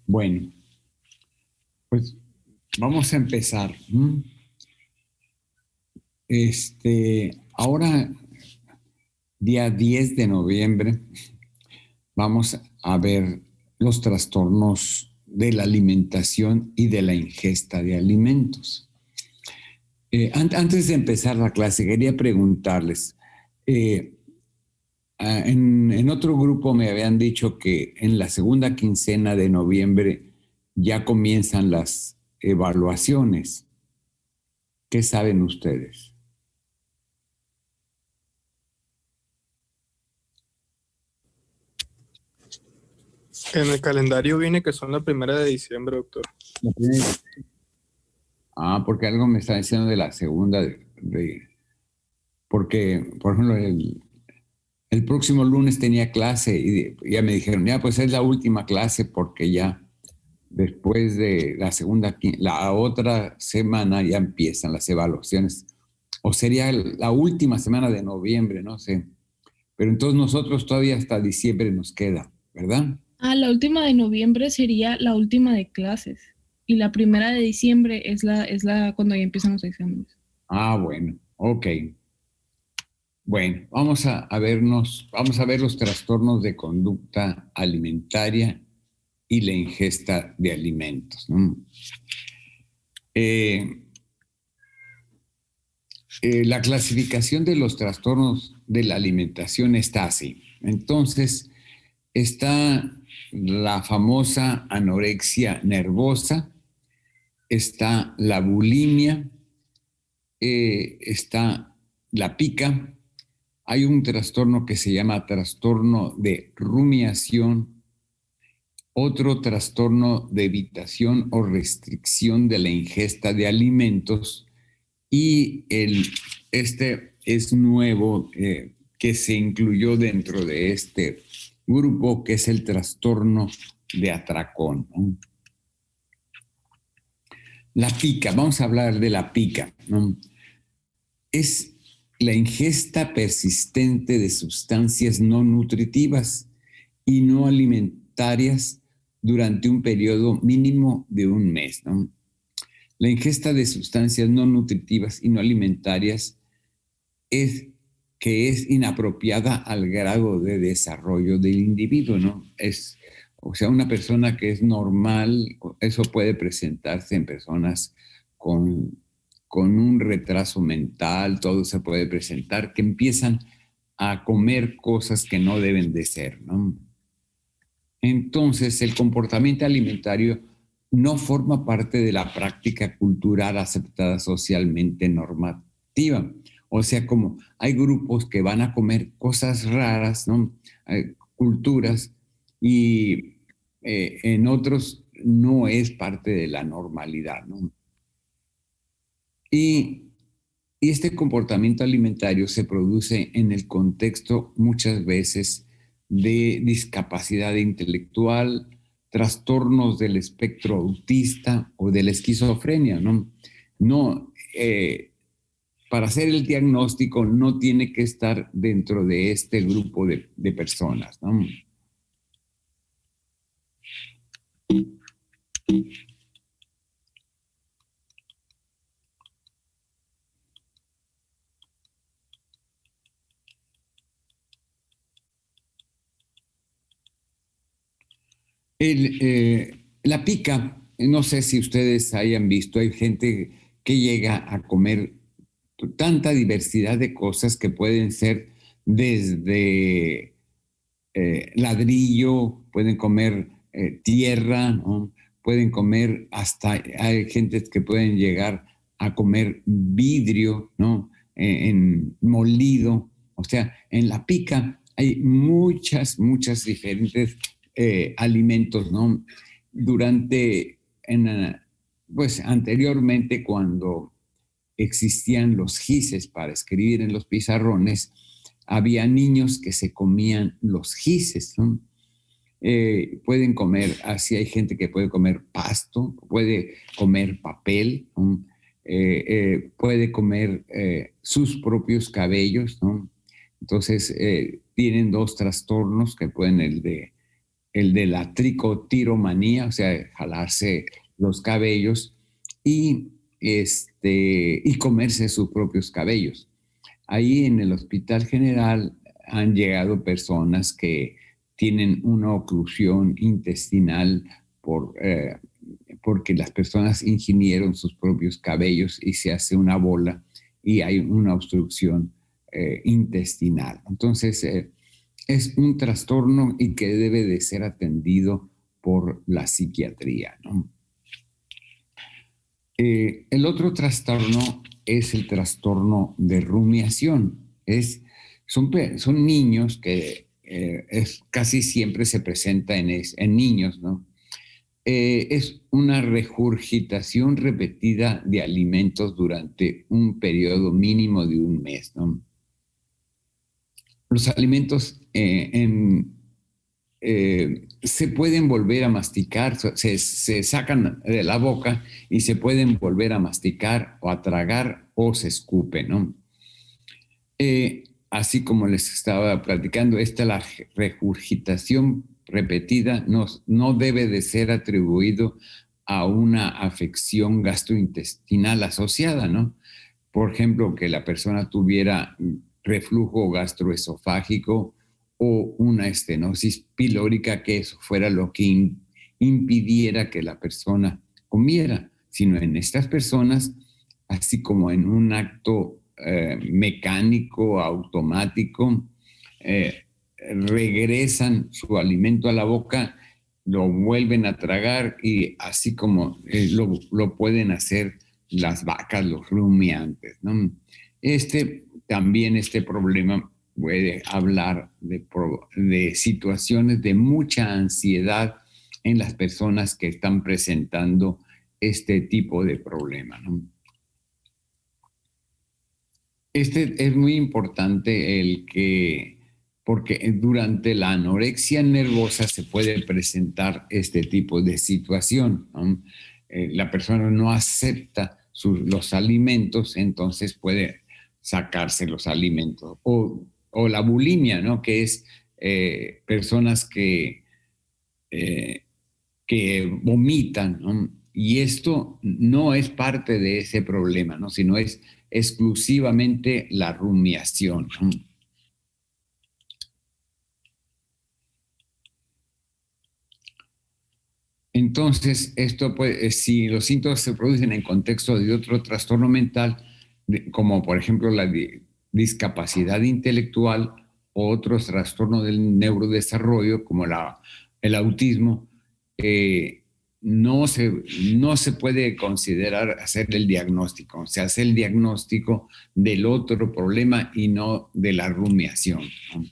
Bueno, pues vamos a empezar. Ahora, día 10 de noviembre, vamos a ver los trastornos de la alimentación y de la ingesta de alimentos. Antes de empezar la clase, quería preguntarles, eh, en otro grupo me habían dicho que en la segunda quincena de noviembre ya comienzan las evaluaciones. ¿Qué saben ustedes? En el calendario viene que son la 1 de diciembre, doctor. Porque algo me está diciendo de la segunda, porque, por ejemplo, el próximo lunes tenía clase y ya me dijeron, ya pues es la última clase porque ya después de la segunda, la otra semana ya empiezan las evaluaciones. O sería la última semana de noviembre, no sé. Pero entonces nosotros todavía hasta diciembre nos queda, ¿verdad? La última de noviembre sería la última de clases y la 1 de diciembre es la cuando ya empiezan los exámenes. Bueno, ok. Bueno, vamos a ver los trastornos de conducta alimentaria y la ingesta de alimentos, ¿no? La clasificación de los trastornos de la alimentación está así. Entonces, está la famosa anorexia nervosa, está la bulimia, está la pica. Hay un trastorno que se llama trastorno de rumiación, otro trastorno de evitación o restricción de la ingesta de alimentos y este es nuevo que se incluyó dentro de este grupo, que es el trastorno de atracón, ¿no? La pica, vamos a hablar de la pica, ¿no? Es la ingesta persistente de sustancias no nutritivas y no alimentarias durante un periodo mínimo de un mes, ¿no? La ingesta de sustancias no nutritivas y no alimentarias es que es inapropiada al grado de desarrollo del individuo, ¿no? O sea, una persona que es normal, eso puede presentarse en personas con un retraso mental, todo se puede presentar, que empiezan a comer cosas que no deben de ser, ¿no? Entonces, el comportamiento alimentario no forma parte de la práctica cultural aceptada socialmente normativa. O sea, como hay grupos que van a comer cosas raras, ¿no? Hay culturas, y en otros no es parte de la normalidad, ¿no? Y, y este comportamiento alimentario se produce en el contexto muchas veces de discapacidad intelectual, trastornos del espectro autista o de la esquizofrenia, ¿no? No, para hacer el diagnóstico no tiene que estar dentro de este grupo de personas, ¿no? La pica, no sé si ustedes hayan visto, hay gente que llega a comer tanta diversidad de cosas que pueden ser desde ladrillo, pueden comer tierra, ¿no? Pueden comer hasta, hay gente que pueden llegar a comer vidrio, ¿no? En molido, o sea, en la pica hay muchas diferentes alimentos, ¿no? Durante, pues anteriormente cuando existían los gises para escribir en los pizarrones, había niños que se comían los gises, ¿no? Pueden comer, así hay gente que puede comer pasto, puede comer papel, ¿no? Puede comer sus propios cabellos, ¿no? Entonces, tienen dos trastornos que pueden, el de la tricotiromanía, o sea, jalarse los cabellos y, y comerse sus propios cabellos. Ahí en el Hospital General han llegado personas que tienen una oclusión intestinal porque las personas ingirieron sus propios cabellos y se hace una bola y hay una obstrucción intestinal. Entonces, es un trastorno y que debe de ser atendido por la psiquiatría, ¿no? El otro trastorno es el trastorno de rumiación. Son niños que casi siempre se presenta en niños, ¿no? Es una regurgitación repetida de alimentos durante un periodo mínimo de un mes, ¿no? Los alimentos se pueden volver a masticar, se sacan de la boca y se pueden volver a masticar o a tragar o se escupe, ¿no? Así como les estaba platicando, la regurgitación repetida no debe de ser atribuido a una afección gastrointestinal asociada, ¿no? Por ejemplo, que la persona tuviera reflujo gastroesofágico o una estenosis pilórica, que eso fuera lo que impidiera que la persona comiera, sino en estas personas, así como en un acto mecánico, automático, regresan su alimento a la boca, lo vuelven a tragar y así como lo pueden hacer las vacas, los rumiantes, ¿no? También este problema puede hablar de situaciones de mucha ansiedad en las personas que están presentando este tipo de problema, ¿no? Es muy importante porque durante la anorexia nervosa se puede presentar este tipo de situación, ¿no? La persona no acepta los alimentos, entonces puede sacarse los alimentos. O la bulimia, ¿no? Que es personas eh, que vomitan, ¿no? Y esto no es parte de ese problema, ¿no? Sino es exclusivamente la rumiación, ¿no? Entonces, si los síntomas se producen en contexto de otro trastorno mental, como por ejemplo la discapacidad intelectual o otros trastornos del neurodesarrollo, como el autismo, eh, no se, no se puede considerar hacer el diagnóstico. Se hace el diagnóstico del otro problema y no de la rumiación, ¿no?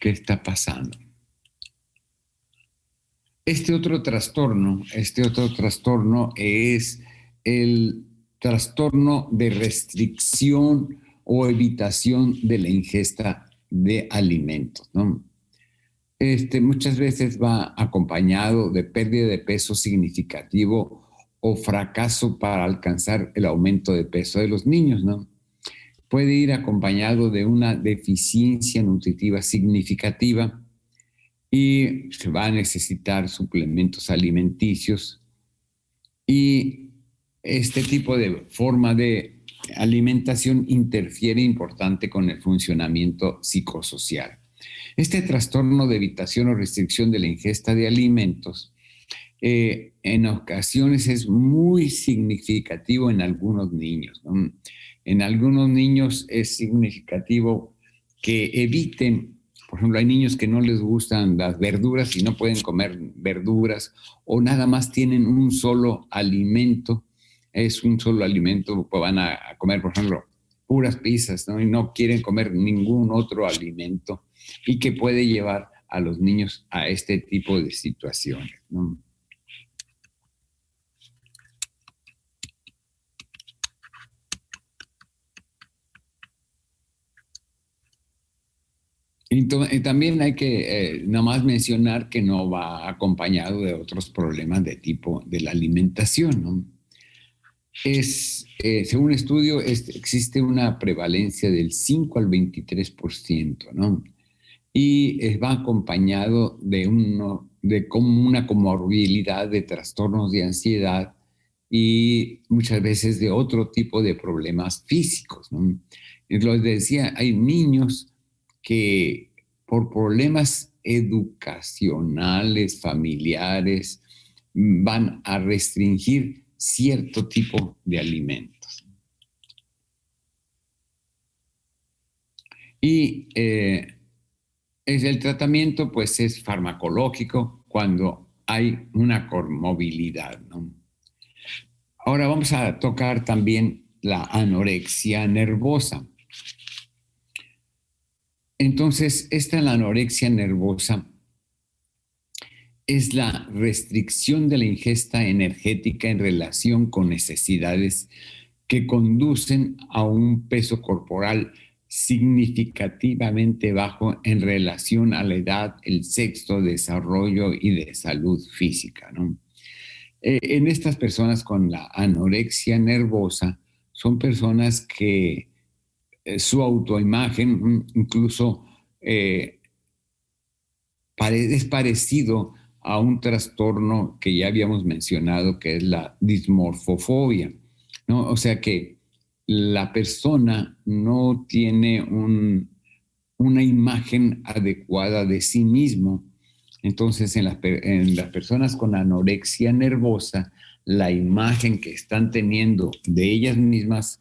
¿Qué está pasando? Este otro trastorno es el trastorno de restricción o evitación de la ingesta de alimentos, ¿no? Muchas veces va acompañado de pérdida de peso significativo o fracaso para alcanzar el aumento de peso de los niños, ¿no? Puede ir acompañado de una deficiencia nutritiva significativa y se va a necesitar suplementos alimenticios y este tipo de forma de alimentación interfiere importante con el funcionamiento psicosocial. Este trastorno de evitación o restricción de la ingesta de alimentos en ocasiones es muy significativo en algunos niños, ¿no? En algunos niños es significativo que eviten, por ejemplo, hay niños que no les gustan las verduras y no pueden comer verduras o nada más tienen un solo alimento, es un solo alimento, pues van a comer, por ejemplo, puras pizzas, ¿no? Y no quieren comer ningún otro alimento y que puede llevar a los niños a este tipo de situaciones, ¿no? Y también hay que nada más mencionar que no va acompañado de otros problemas de tipo de la alimentación, ¿no? Según estudio, existe una prevalencia del 5 al 23%, ¿no? Y va acompañado de como una comorbilidad de trastornos de ansiedad y muchas veces de otro tipo de problemas físicos, ¿no? Y lo decía, hay niños que por problemas educacionales, familiares, van a restringir cierto tipo de alimentos. Y el tratamiento pues es farmacológico cuando hay una comorbilidad, ¿no? Ahora vamos a tocar también la anorexia nervosa. Entonces, la anorexia nervosa es la restricción de la ingesta energética en relación con necesidades que conducen a un peso corporal significativamente bajo en relación a la edad, el sexo, desarrollo y de salud física, ¿no? En estas personas con la anorexia nervosa son personas que su autoimagen incluso es parecido a un trastorno que ya habíamos mencionado, que es la dismorfofobia, ¿no? O sea que la persona no tiene una imagen adecuada de sí mismo. Entonces, en las personas con anorexia nervosa, la imagen que están teniendo de ellas mismas,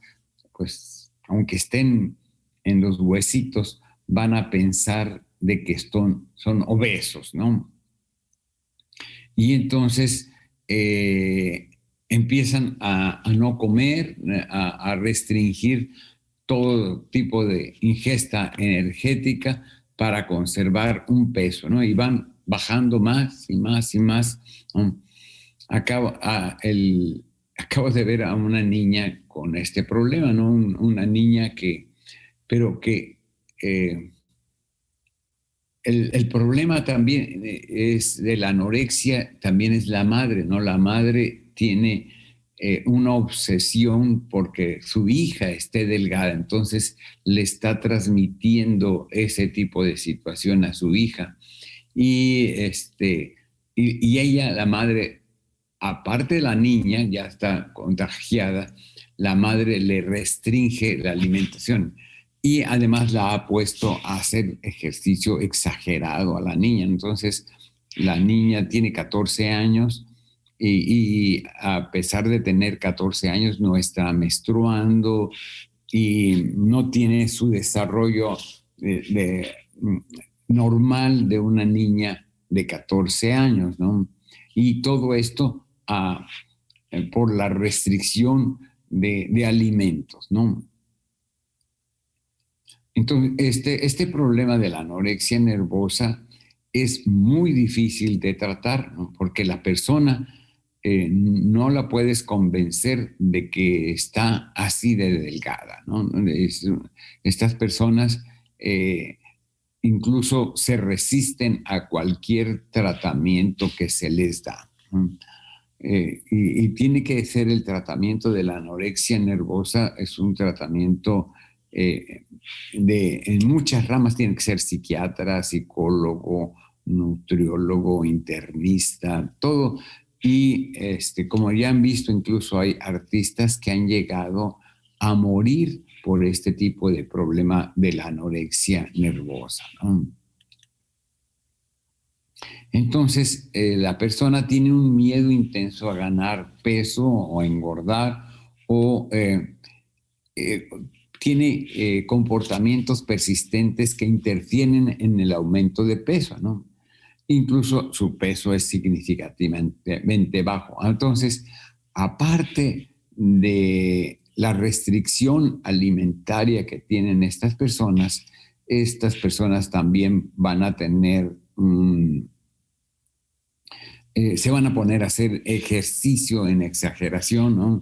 pues, aunque estén en los huesitos, van a pensar de que son obesos, ¿no? Y entonces empiezan a no comer, a restringir todo tipo de ingesta energética para conservar un peso, ¿no? Y van bajando más y más y más, ¿no? Acabo de ver a una niña con este problema, ¿no? Una niña pero que el problema también es de la anorexia, también es la madre, ¿no? La madre tiene una obsesión porque su hija esté delgada, entonces le está transmitiendo ese tipo de situación a su hija. Y, y ella, la madre, aparte de la niña, ya está contagiada, la madre le restringe la alimentación y además la ha puesto a hacer ejercicio exagerado a la niña. Entonces, la niña tiene 14 años y a pesar de tener 14 años no está menstruando y no tiene su desarrollo normal de una niña de 14 años, ¿no? Y todo esto por la restricción de alimentos, ¿no? Entonces, este problema de la anorexia nervosa es muy difícil de tratar, ¿no? Porque la persona no la puedes convencer de que está así de delgada, ¿no? Estas personas incluso se resisten a cualquier tratamiento que se les da, ¿no? Y tiene que ser el tratamiento de la anorexia nervosa, es un tratamiento en muchas ramas, tiene que ser psiquiatra, psicólogo, nutriólogo, internista, todo Y como ya han visto, incluso hay artistas que han llegado a morir por este tipo de problema de la anorexia nervosa, ¿no? Entonces, la persona tiene un miedo intenso a ganar peso o a engordar o eh, tiene comportamientos persistentes que interfieren en el aumento de peso, ¿no? Incluso su peso es significativamente bajo. Entonces, aparte de la restricción alimentaria que tienen estas personas también van a tener se van a poner a hacer ejercicio en exageración, ¿no?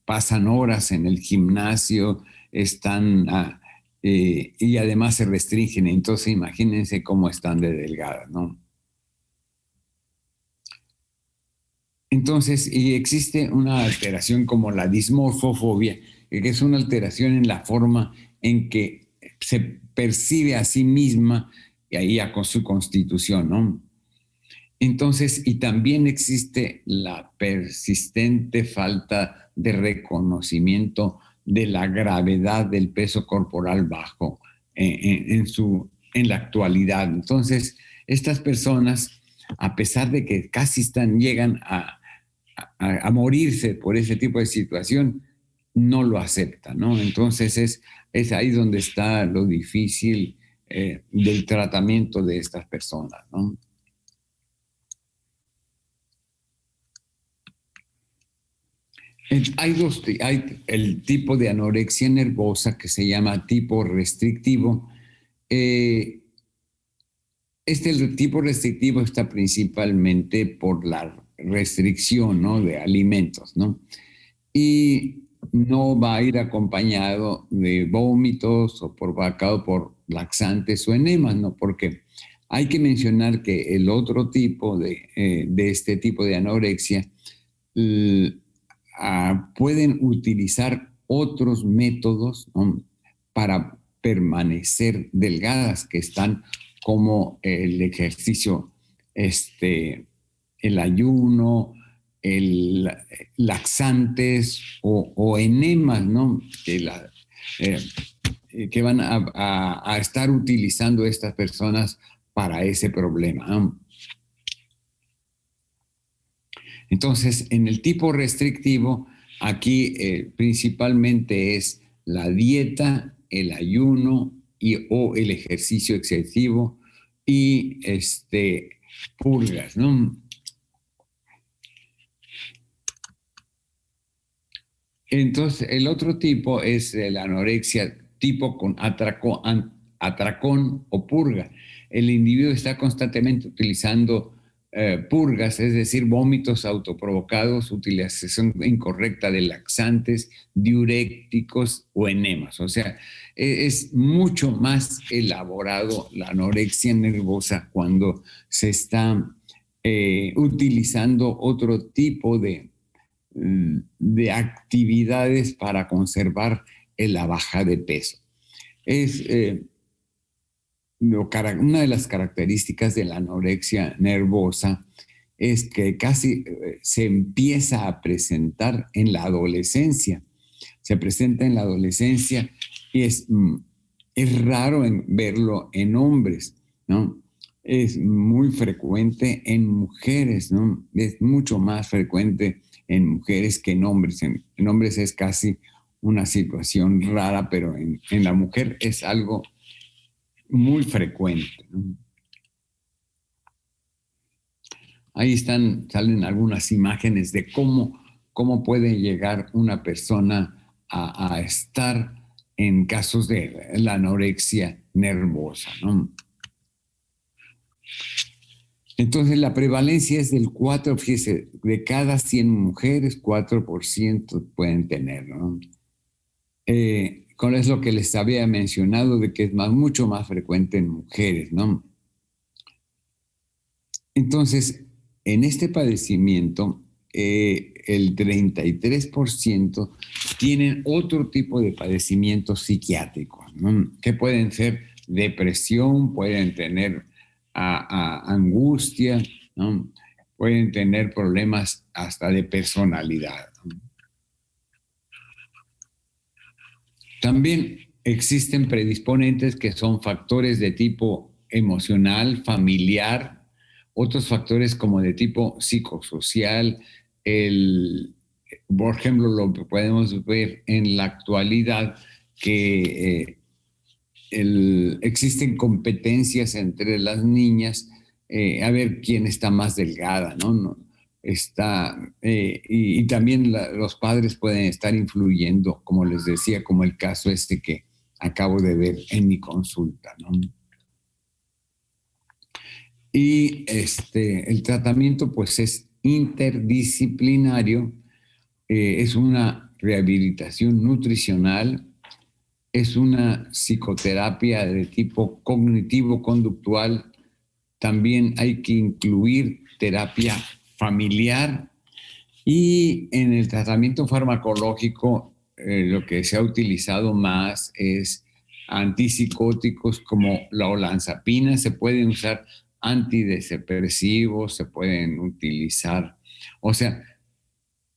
Pasan horas en el gimnasio, están y además se restringen. Entonces imagínense cómo están de delgadas, ¿no? Entonces, y existe una alteración como la dismorfofobia, que es una alteración en la forma en que se percibe a sí misma y ahí con su constitución, ¿no? Entonces, y también existe la persistente falta de reconocimiento de la gravedad del peso corporal bajo en la actualidad. Entonces, estas personas, a pesar de que casi llegan a morirse por ese tipo de situación, no lo aceptan, ¿no? Entonces es ahí donde está lo difícil del tratamiento de estas personas, ¿no? Hay el tipo de anorexia nervosa que se llama tipo restrictivo. Este tipo restrictivo está principalmente por la restricción, ¿no?, de alimentos, ¿no? Y no va a ir acompañado de vómitos o provocado por laxantes o enemas, ¿no? Porque hay que mencionar que el otro tipo de este tipo de anorexia pueden utilizar otros métodos, ¿no?, para permanecer delgadas, que están como el ejercicio, el ayuno, el laxantes o enemas, ¿no?, que van a estar utilizando estas personas para ese problema, ¿no? Entonces, en el tipo restrictivo, aquí principalmente es la dieta, el ayuno o el ejercicio excesivo y purgas, ¿no? Entonces, el otro tipo es la anorexia tipo con atracón o purga. El individuo está constantemente utilizando purgas, es decir, vómitos autoprovocados, utilización incorrecta de laxantes, diuréticos o enemas. O sea, es mucho más elaborado la anorexia nervosa cuando se está utilizando otro tipo de actividades para conservar la baja de peso. Es una de las características de la anorexia nervosa es que casi se empieza a presentar en la adolescencia. Se presenta en la adolescencia y es raro verlo en hombres, ¿no? Es muy frecuente en mujeres, ¿no? Es mucho más frecuente en mujeres que en hombres. En hombres es casi una situación rara, pero en la mujer es algo muy frecuente, ¿no? Ahí salen algunas imágenes de cómo puede llegar una persona a estar en casos de la anorexia nervosa, ¿no? Entonces la prevalencia es del 4, fíjese, de cada 100 mujeres, 4% pueden tener, ¿no? Con eso que les había mencionado de que es mucho más frecuente en mujeres, ¿no? Entonces, en este padecimiento, el 33% tienen otro tipo de padecimientos psiquiátricos, ¿no?, que pueden ser depresión, pueden tener angustia, ¿no? Pueden tener problemas hasta de personalidad, ¿no? También existen predisponentes que son factores de tipo emocional, familiar, otros factores como de tipo psicosocial. El, por ejemplo, lo que podemos ver en la actualidad, que existen competencias entre las niñas, a ver quién está más delgada, ¿no? Está, y también los padres pueden estar influyendo, como les decía, como el caso este que acabo de ver en mi consulta, ¿no? Y el tratamiento pues es interdisciplinario, es una rehabilitación nutricional, es una psicoterapia de tipo cognitivo-conductual. También hay que incluir terapia familiar y en el tratamiento farmacológico lo que se ha utilizado más es antipsicóticos como la olanzapina. Se pueden usar antidepresivos, se pueden utilizar, o sea,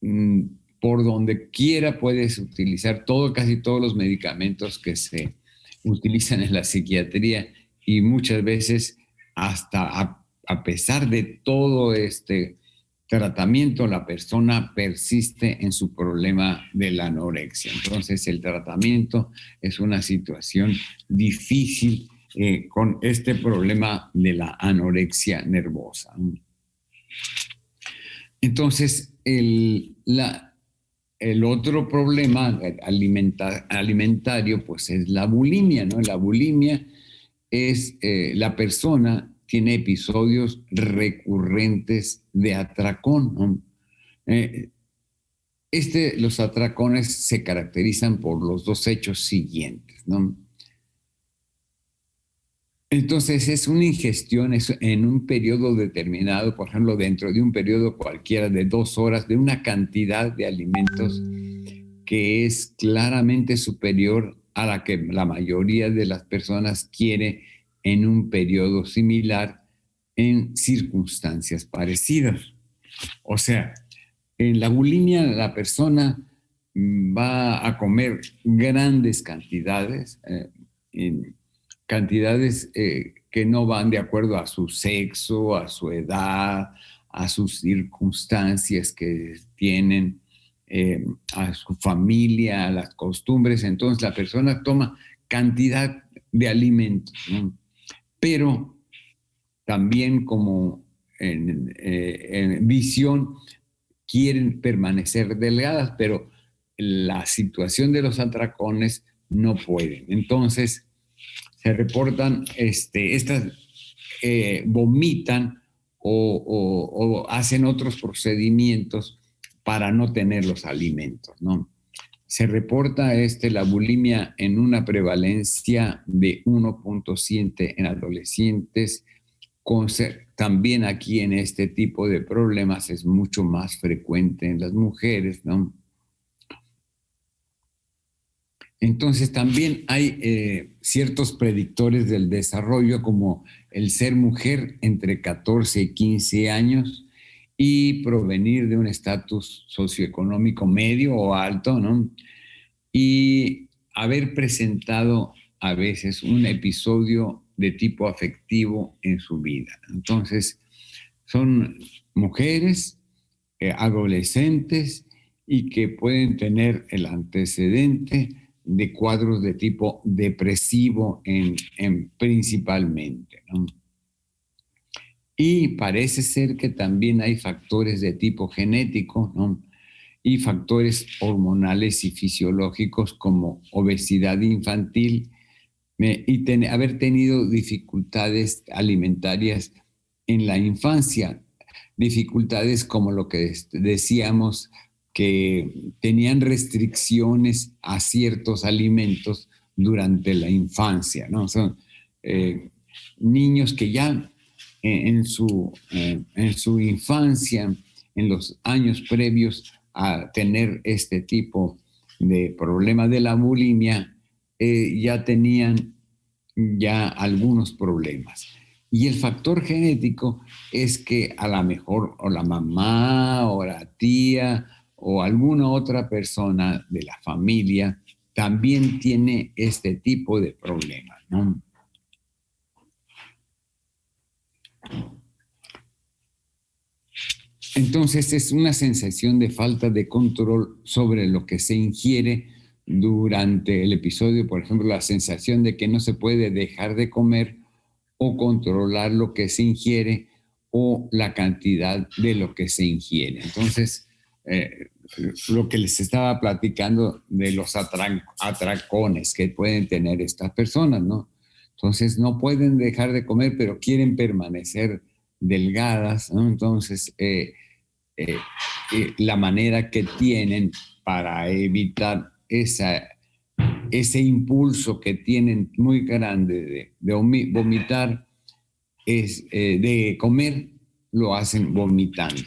mm, por donde quiera puedes utilizar casi todos los medicamentos que se utilizan en la psiquiatría, y muchas veces hasta a pesar de todo este tratamiento, la persona persiste en su problema de la anorexia. Entonces el tratamiento es una situación difícil con este problema de la anorexia nervosa. Entonces, el otro problema alimentario, pues es la bulimia, ¿no? La bulimia es la persona tiene episodios recurrentes de atracón, ¿no? Eh, los atracones se caracterizan por los dos hechos siguientes, ¿no? Entonces es una ingestión en un periodo determinado, por ejemplo, dentro de un periodo cualquiera de 2 horas, de una cantidad de alimentos que es claramente superior a la que la mayoría de las personas quiere en un periodo similar en circunstancias parecidas. O sea, en la bulimia la persona va a comer grandes cantidades, en cantidades que no van de acuerdo a su sexo, a su edad, a sus circunstancias que tienen, a su familia, a las costumbres. Entonces la persona toma cantidad de alimentos, ¿no? Pero también como en visión quieren permanecer delgadas, pero la situación de los atracones no pueden. Entonces se reportan, estas vomitan o hacen otros procedimientos para no tener los alimentos, ¿no? Se reporta la bulimia en una prevalencia de 1.7 en adolescentes. También aquí en este tipo de problemas es mucho más frecuente en las mujeres, ¿no? Entonces también hay ciertos predictores del desarrollo, como el ser mujer entre 14 y 15 años y provenir de un estatus socioeconómico medio o alto, ¿no? Y haber presentado a veces un episodio de tipo afectivo en su vida. Entonces, son mujeres, adolescentes, y que pueden tener el antecedente de cuadros de tipo depresivo principalmente, ¿no? Y parece ser que también hay factores de tipo genético, ¿no? Y factores hormonales y fisiológicos como obesidad infantil, y haber tenido dificultades alimentarias en la infancia, dificultades como lo que decíamos, que tenían restricciones a ciertos alimentos durante la infancia, ¿no? Son niños que ya en su infancia, en los años previos a tener este tipo de problema de la bulimia, ya tenían ya algunos problemas. Y el factor genético es que a lo mejor o la mamá o la tía o alguna otra persona de la familia también tiene este tipo de problemas, ¿no? Entonces es una sensación de falta de control sobre lo que se ingiere durante el episodio, por ejemplo, la sensación de que no se puede dejar de comer o controlar lo que se ingiere o la cantidad de lo que se ingiere. Entonces, lo que les estaba platicando de los atracones que pueden tener estas personas, ¿no? Entonces, no pueden dejar de comer, pero quieren permanecer delgadas, ¿no? Entonces, la manera que tienen para evitar ese impulso que tienen muy grande de vomitar, de comer, lo hacen vomitando.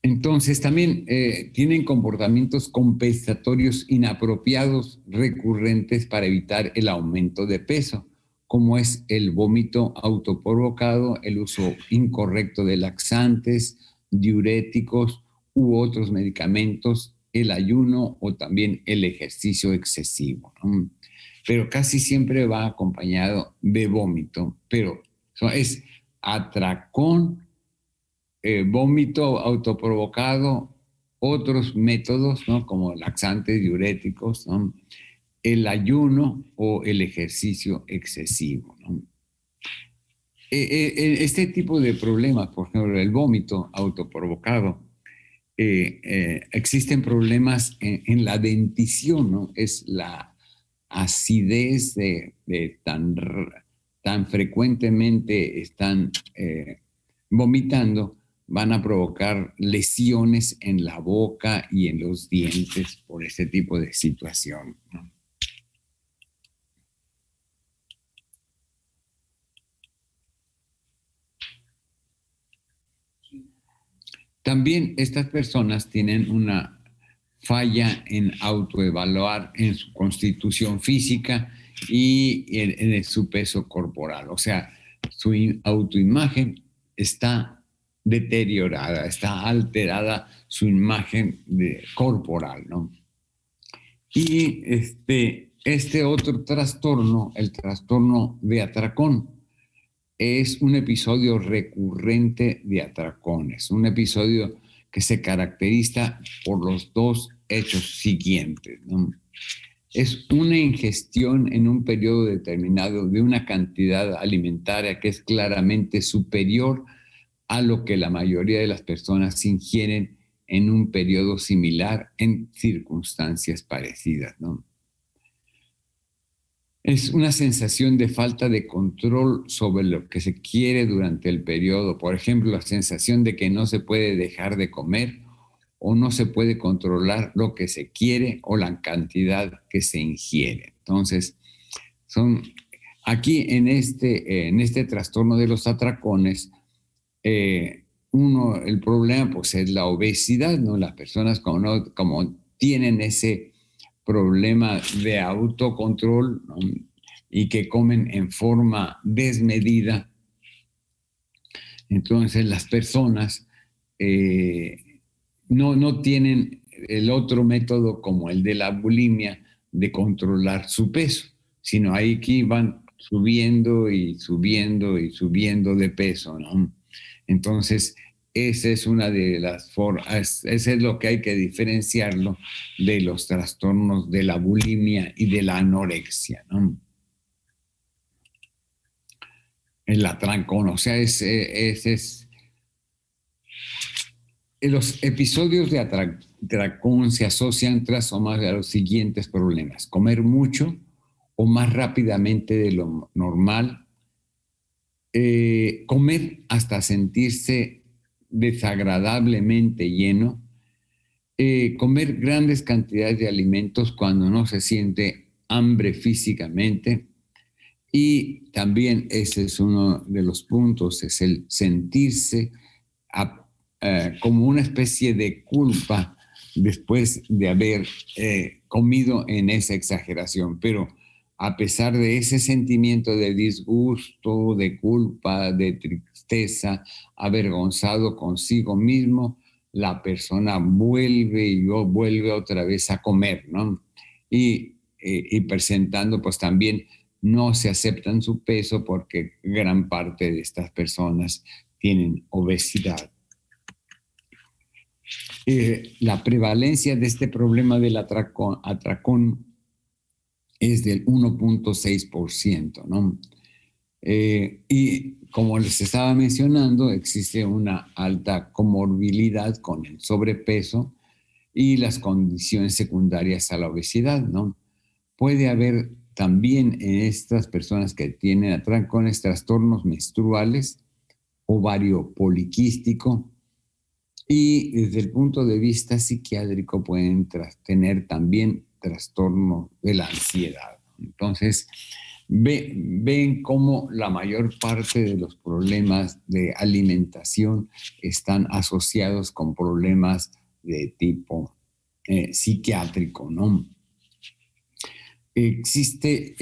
Entonces también tienen comportamientos compensatorios inapropiados recurrentes para evitar el aumento de peso, como es el vómito autoprovocado, el uso incorrecto de laxantes, diuréticos u otros medicamentos, el ayuno o también el ejercicio excesivo, ¿no? Pero casi siempre va acompañado de vómito, pero es atracón, vómito autoprovocado, otros métodos, ¿no? Como laxantes, diuréticos, ¿no? El ayuno o el ejercicio excesivo, ¿no? Este tipo de problemas, por ejemplo, el vómito autoprovocado, existen problemas en la dentición, ¿no? Es la acidez de tan frecuentemente están vomitando, van a provocar lesiones en la boca y en los dientes por este tipo de situación, ¿no? También estas personas tienen una falla en autoevaluar en su constitución física y en su peso corporal. O sea, su autoimagen está deteriorada, está alterada su imagen corporal, ¿no? Y este otro trastorno, el trastorno de atracón, es un episodio recurrente de atracones, un episodio que se caracteriza por los dos hechos siguientes, ¿no? Es una ingestión en un periodo determinado de una cantidad alimentaria que es claramente superior a lo que la mayoría de las personas ingieren en un periodo similar en circunstancias parecidas, ¿no? Es una sensación de falta de control sobre lo que se quiere durante el periodo. Por ejemplo, la sensación de que no se puede dejar de comer o no se puede controlar lo que se quiere o la cantidad que se ingiere. Entonces, aquí en este trastorno de los atracones, el problema pues es la obesidad, ¿no? Las personas como tienen ese problema de autocontrol, ¿no? Y que comen en forma desmedida, entonces las personas no tienen el otro método como el de la bulimia de controlar su peso, sino ahí que van subiendo y subiendo y subiendo de peso, ¿no? Entonces, esa es una de las formas, ese es lo que hay que diferenciarlo de los trastornos de la bulimia y de la anorexia, ¿no? El atrancón, o sea, los episodios de atracón se asocian tras o más a los siguientes problemas: comer mucho o más rápidamente de lo normal, comer hasta sentirse desagradablemente lleno, comer grandes cantidades de alimentos cuando no se siente hambre físicamente. Y también ese es uno de los puntos, es el sentirse como una especie de culpa después de haber comido en esa exageración. Pero a pesar de ese sentimiento de disgusto, de culpa, de tristeza, avergonzado consigo mismo, la persona vuelve otra vez a comer, ¿no? Y presentando, pues también no se aceptan su peso porque gran parte de estas personas tienen obesidad. La prevalencia de este problema del atracón es del 1.6%, ¿no? Y como les estaba mencionando, existe una alta comorbilidad con el sobrepeso y las condiciones secundarias a la obesidad, ¿no? Puede haber también en estas personas que tienen atracones trastornos menstruales, ovario poliquístico, y desde el punto de vista psiquiátrico pueden tener también trastorno de la ansiedad. Entonces, ven cómo la mayor parte de los problemas de alimentación están asociados con problemas de tipo psiquiátrico, ¿no? Existe,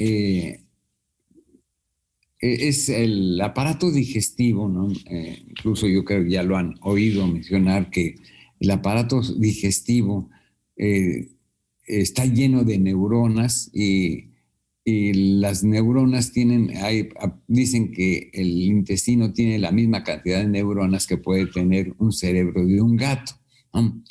es el aparato digestivo, ¿no? Incluso yo creo que ya lo han oído mencionar que el aparato digestivo está lleno de neuronas y las neuronas dicen que el intestino tiene la misma cantidad de neuronas que puede tener un cerebro de un gato, ¿no?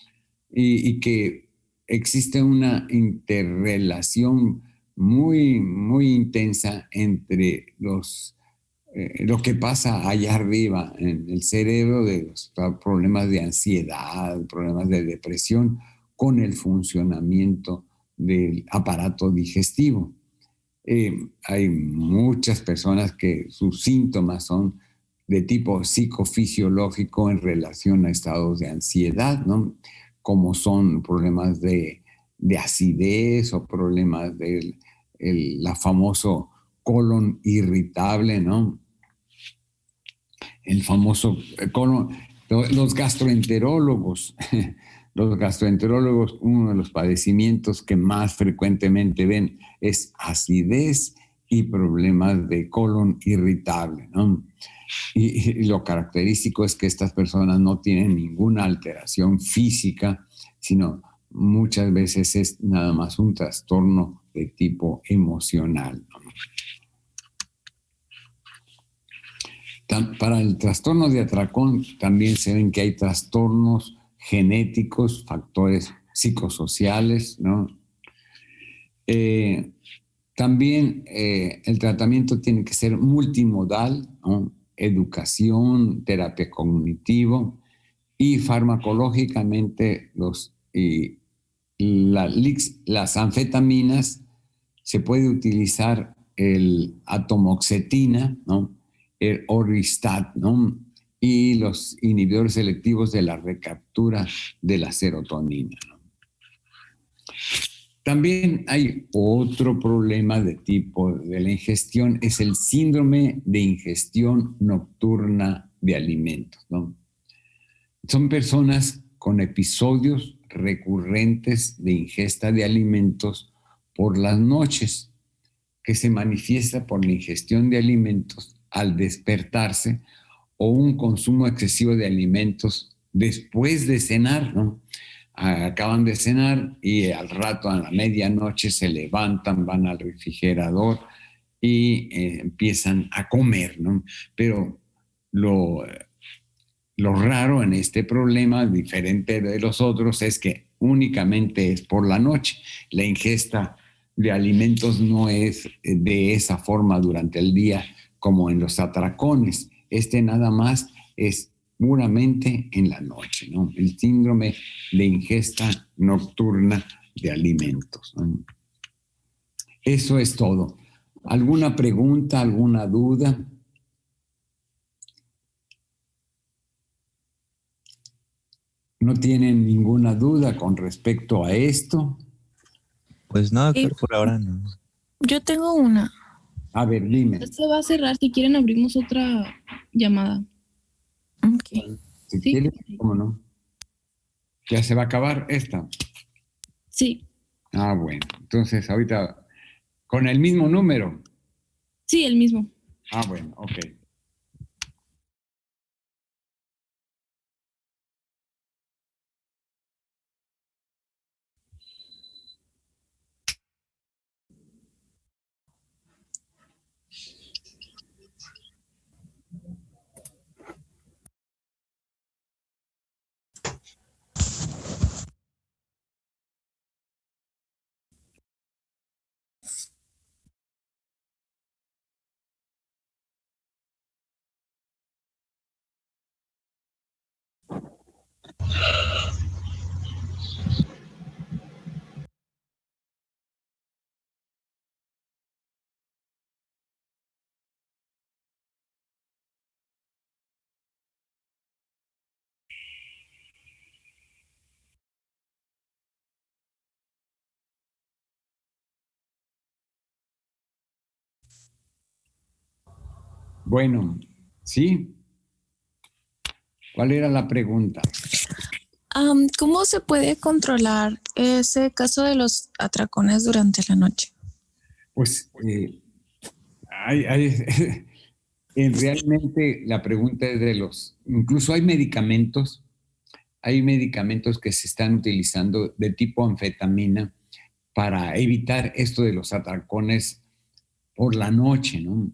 Y que existe una interrelación muy, muy intensa entre lo que pasa allá arriba en el cerebro de los problemas de ansiedad, problemas de depresión, con el funcionamiento del aparato digestivo. Hay muchas personas que sus síntomas son de tipo psicofisiológico en relación a estados de ansiedad, ¿no? Como son problemas de acidez o problemas de la famoso colon irritable, ¿no? El famoso colon, los gastroenterólogos, uno de los padecimientos que más frecuentemente ven es acidez y problemas de colon irritable, ¿no? Y lo característico es que estas personas no tienen ninguna alteración física, sino muchas veces es nada más un trastorno de tipo emocional, ¿no? Para el trastorno de atracón también se ven que hay trastornos genéticos, factores psicosociales, ¿no? También el tratamiento tiene que ser multimodal, ¿no? Educación, terapia cognitivo y farmacológicamente las anfetaminas se puede utilizar el atomoxetina, ¿no? El Orlistat, ¿no? Y los inhibidores selectivos de la recaptura de la serotonina, ¿no? También hay otro problema de tipo de la ingestión, es el síndrome de ingestión nocturna de alimentos, ¿no? Son personas con episodios recurrentes de ingesta de alimentos por las noches, que se manifiesta por la ingestión de alimentos al despertarse o un consumo excesivo de alimentos después de cenar, ¿no? Acaban de cenar y al rato, a la medianoche, se levantan, van al refrigerador y empiezan a comer, ¿no? Pero lo raro en este problema, diferente de los otros, es que únicamente es por la noche. La ingesta de alimentos no es de esa forma durante el día como en los atracones. Este nada más es puramente en la noche, ¿no? El síndrome de ingesta nocturna de alimentos, ¿no? Eso es todo. ¿Alguna pregunta, alguna duda? ¿No tienen ninguna duda con respecto a esto? Pues no, doctor, por ahora no. Yo tengo una. A ver, dime. Se va a cerrar. Si quieren, abrimos otra llamada. Ok. Si Sí. quieres, ¿cómo no? ¿Ya se va a acabar esta? Sí. Ah, bueno. Entonces, ahorita con el mismo número. Sí, el mismo. Ah, bueno, ok. Bueno, ¿sí? ¿Cuál era la pregunta? ¿Cómo se puede controlar ese caso de los atracones durante la noche? Pues realmente la pregunta es incluso hay medicamentos que se están utilizando de tipo anfetamina para evitar esto de los atracones por la noche, ¿no?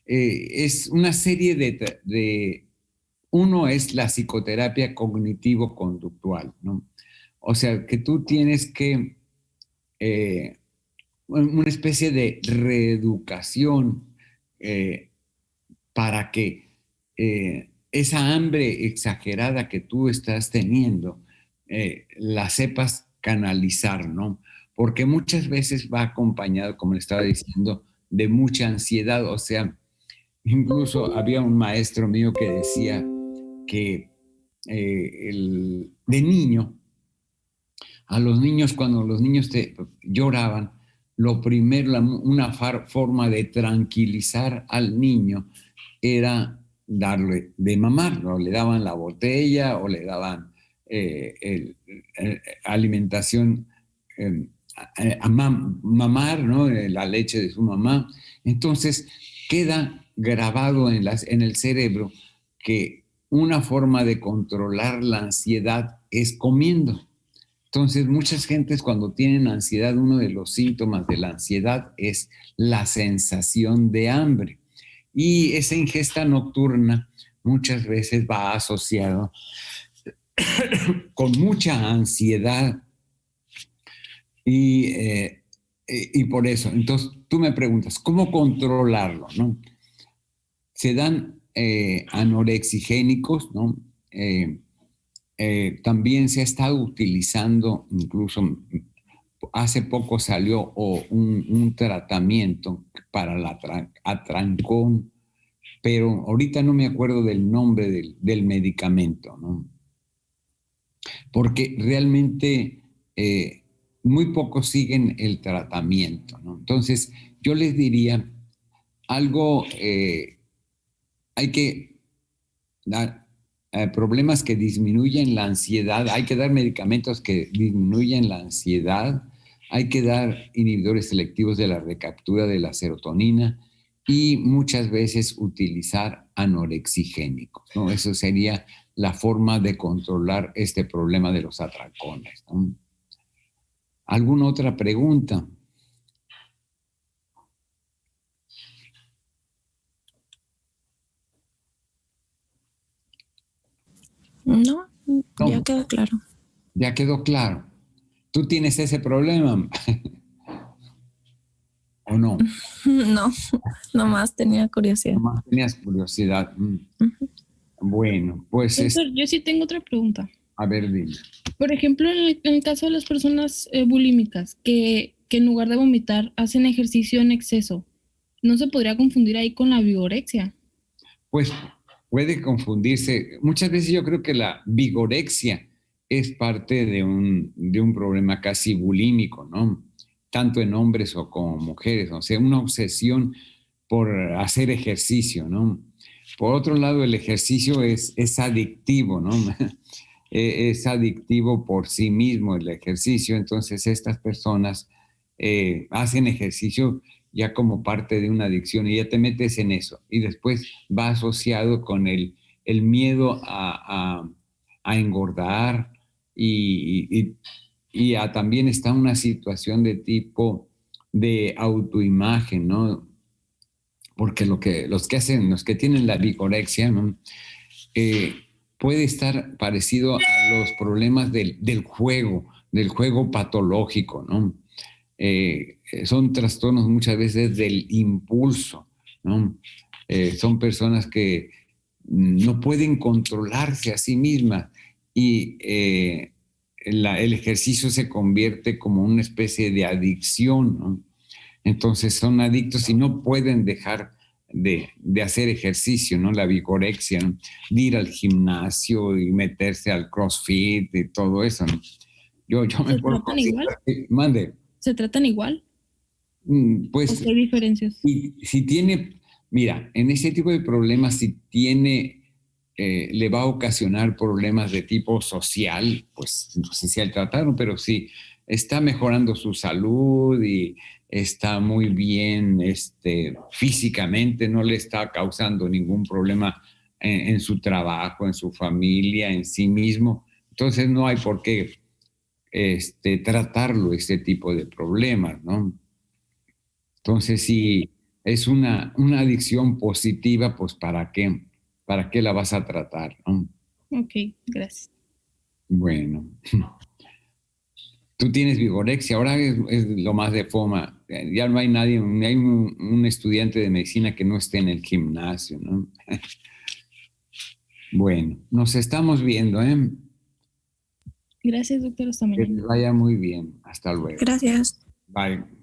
Es una serie uno es la psicoterapia cognitivo-conductual, ¿no? O sea, que tú tienes que, una especie de reeducación para que esa hambre exagerada que tú estás teniendo la sepas canalizar, ¿no? Porque muchas veces va acompañado, como le estaba diciendo, de mucha ansiedad. O sea, incluso había un maestro mío que decía que de niño, a los niños, cuando los niños lloraban, lo primero, una forma de tranquilizar al niño era darle de mamar, ¿no? Le daban la botella o le daban alimentación a mamar, ¿no? La leche de su mamá. Entonces queda grabado en el cerebro que una forma de controlar la ansiedad es comiendo. Entonces, muchas gentes cuando tienen ansiedad, uno de los síntomas de la ansiedad es la sensación de hambre. Y esa ingesta nocturna muchas veces va asociado con mucha ansiedad y por eso. Entonces, tú me preguntas, ¿cómo controlarlo? ¿No? Se dan anorexigénicos, ¿no? También se ha estado utilizando, incluso hace poco salió un tratamiento para la atrancón, pero ahorita no me acuerdo del nombre del medicamento, ¿no? Porque realmente muy pocos siguen el tratamiento, ¿no? Entonces, yo les diría algo, hay que dar problemas que disminuyen la ansiedad, hay que dar medicamentos que disminuyen la ansiedad, hay que dar inhibidores selectivos de la recaptura de la serotonina y muchas veces utilizar anorexigénicos, ¿no? Eso sería la forma de controlar este problema de los atracones, ¿no? ¿Alguna otra pregunta? No, ya No, quedó claro. ya quedó claro. ¿Tú tienes ese problema o no? No, nomás tenía curiosidad. Nomás tenías curiosidad. Ujú. Bueno, pues Doctor, yo sí tengo otra pregunta. a ver, dime. Por ejemplo, en el caso de las personas bulímicas que en lugar de vomitar hacen ejercicio en exceso, ¿no se podría confundir ahí con la vigorexia? Pues puede confundirse. Muchas veces yo creo que la vigorexia es parte de un problema casi bulímico, ¿no? Tanto en hombres o como mujeres, o sea, una obsesión por hacer ejercicio, ¿no? Por otro lado, el ejercicio es adictivo, ¿no? Es adictivo por sí mismo el ejercicio, entonces estas personas hacen ejercicio ya como parte de una adicción y ya te metes en eso. Y después va asociado con el miedo a engordar y también está una situación de tipo de autoimagen, ¿no? Porque los que tienen la vigorexia, ¿no? Puede estar parecido a los problemas del juego patológico, ¿no? Son trastornos muchas veces del impulso, ¿no? Son personas que no pueden controlarse a sí mismas y el ejercicio se convierte como una especie de adicción, ¿no? Entonces son adictos y no pueden dejar de hacer ejercicio, ¿no? La vigorexia, ¿no? De ir al gimnasio y meterse al CrossFit y todo eso, ¿no? Yo me ¿Se puedo tratan igual? mande. ¿Se tratan igual? Pues ¿O hay diferencias? si tiene, mira, en ese tipo de problemas, si tiene, le va a ocasionar problemas de tipo social, pues no sé si al tratarlo, pero si está mejorando su salud y está muy bien físicamente, no le está causando ningún problema en su trabajo, en su familia, en sí mismo, entonces no hay por qué tratarlo, este tipo de problemas, ¿no? Entonces, si es una adicción positiva, pues ¿para qué? ¿Para qué la vas a tratar, no? Ok, gracias. Bueno, tú tienes vigorexia, ahora es lo más de fama. Ya no hay nadie, no hay un estudiante de medicina que no esté en el gimnasio, ¿no? Bueno, nos estamos viendo, ¿eh? Gracias, doctor. Hasta Que mañana. te vaya muy bien. Hasta luego. Gracias. Bye.